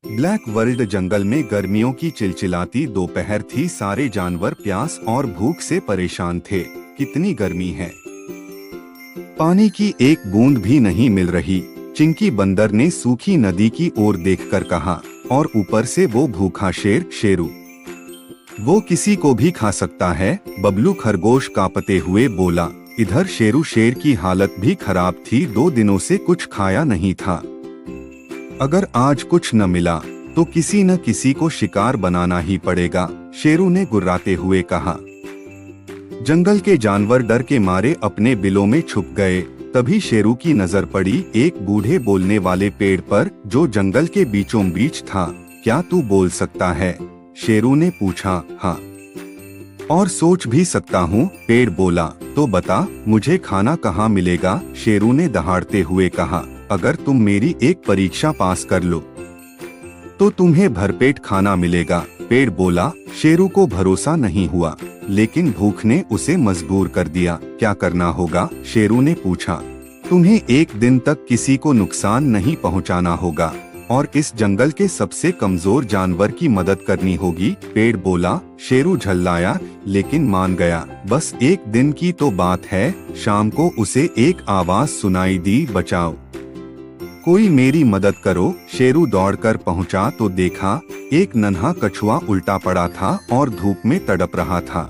Black world जंगल में गर्मियों की चिलचिलाती दोपहर थी। सारे जानवर प्यास और भूख से परेशान थे। कितनी गर्मी है, पानी की एक बूंद भी नहीं मिल रही। चिंकी बंदर ने सूखी नदी की ओर देखकर कहा, और ऊपर से वो भूखा शेर शेरू, वो किसी को भी खा सकता है। बबलू खरगोश कांपते हुए बोला। इधर शेरू शेर की हालत भी खराब थी। 2 दिनों से कुछ खाया नहीं था। अगर आज कुछ न मिला तो किसी न किसी को शिकार बनाना ही पड़ेगा, शेरू ने गुर्राते हुए कहा। जंगल के जानवर डर के मारे अपने बिलों में छुप गए। तभी शेरू की नजर पड़ी एक बूढ़े बोलने वाले पेड़ पर, जो जंगल के बीचों बीच था। क्या तू बोल सकता है? शेरू ने पूछा। हाँ, और सोच भी सकता हूँ, पेड़ बोला। तो बता, मुझे खाना कहाँ मिलेगा? शेरू ने दहाड़ते हुए कहा। अगर तुम मेरी एक परीक्षा पास कर लो तो तुम्हें भरपेट खाना मिलेगा, पेड़ बोला। शेरू को भरोसा नहीं हुआ, लेकिन भूख ने उसे मजबूर कर दिया। क्या करना होगा? शेरू ने पूछा। तुम्हें 1 दिन तक किसी को नुकसान नहीं पहुंचाना होगा, और इस जंगल के सबसे कमजोर जानवर की मदद करनी होगी, पेड़ बोला। शेरू झल्लाया, लेकिन मान गया। बस 1 दिन की तो बात है। शाम को उसे एक आवाज सुनाई दी, बचाओ, कोई मेरी मदद करो। शेरू दौड़कर पहुंचा तो देखा एक नन्हा कछुआ उल्टा पड़ा था और धूप में तड़प रहा था।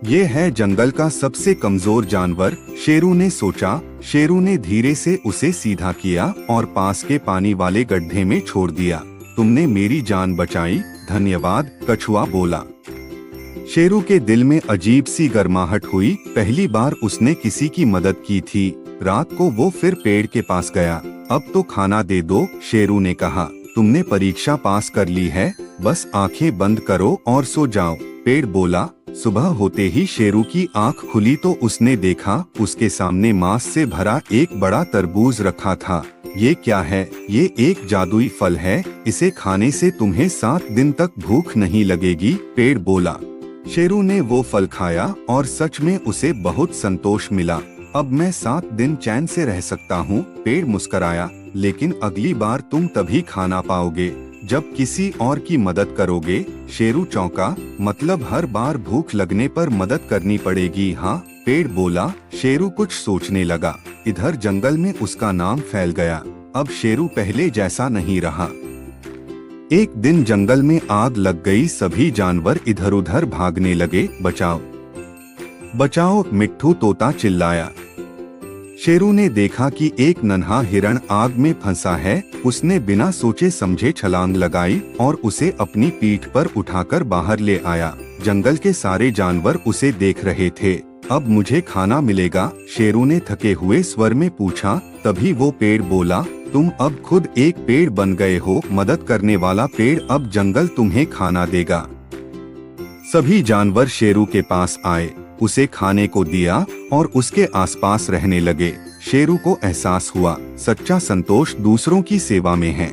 ये है जंगल का सबसे कमजोर जानवर, शेरू ने सोचा। शेरू ने धीरे से उसे सीधा किया और पास के पानी वाले गड्ढे में छोड़ दिया। तुमने मेरी जान बचाई, धन्यवाद, कछुआ बोला। शेरू के दिल में अजीब सी गर्माहट हुई। पहली बार उसने किसी की मदद की थी। रात को वो फिर पेड़ के पास गया। अब तो खाना दे दो, शेरू ने कहा। तुमने परीक्षा पास कर ली है, बस आंखें बंद करो और सो जाओ, पेड़ बोला। सुबह होते ही शेरू की आंख खुली तो उसने देखा उसके सामने मांस से भरा एक बड़ा तरबूज रखा था। ये क्या है? ये एक जादुई फल है। इसे खाने से तुम्हें 7 दिन तक भूख नहीं लगेगी, पेड़ बोला। शेरू ने वो फल खाया और सच में उसे बहुत संतोष मिला। अब मैं 7 दिन चैन से रह सकता हूँ, पेड़ मुस्कराया। लेकिन अगली बार तुम तभी खाना पाओगे जब किसी और की मदद करोगे। शेरू चौंका, मतलब हर बार भूख लगने पर मदद करनी पड़ेगी? हाँ, पेड़ बोला। शेरू कुछ सोचने लगा। इधर जंगल में उसका नाम फैल गया। अब शेरू पहले जैसा नहीं रहा। एक दिन जंगल में आग लग गई। सभी जानवर इधर उधर भागने लगे। बचाओ, बचाओ, मिट्ठू तोता चिल्लाया। शेरू ने देखा कि एक नन्हा हिरण आग में फंसा है। उसने बिना सोचे समझे छलांग लगाई और उसे अपनी पीठ पर उठाकर बाहर ले आया। जंगल के सारे जानवर उसे देख रहे थे। अब मुझे खाना मिलेगा? शेरू ने थके हुए स्वर में पूछा। तभी वो पेड़ बोला, तुम अब खुद एक पेड़ बन गए हो। मदद करने वाला पेड़, अब जंगल तुम्हें खाना देगा। सभी जानवर शेरू के पास आए, उसे खाने को दिया और उसके आसपास रहने लगे। शेरू को एहसास हुआ, सच्चा संतोष दूसरों की सेवा में है।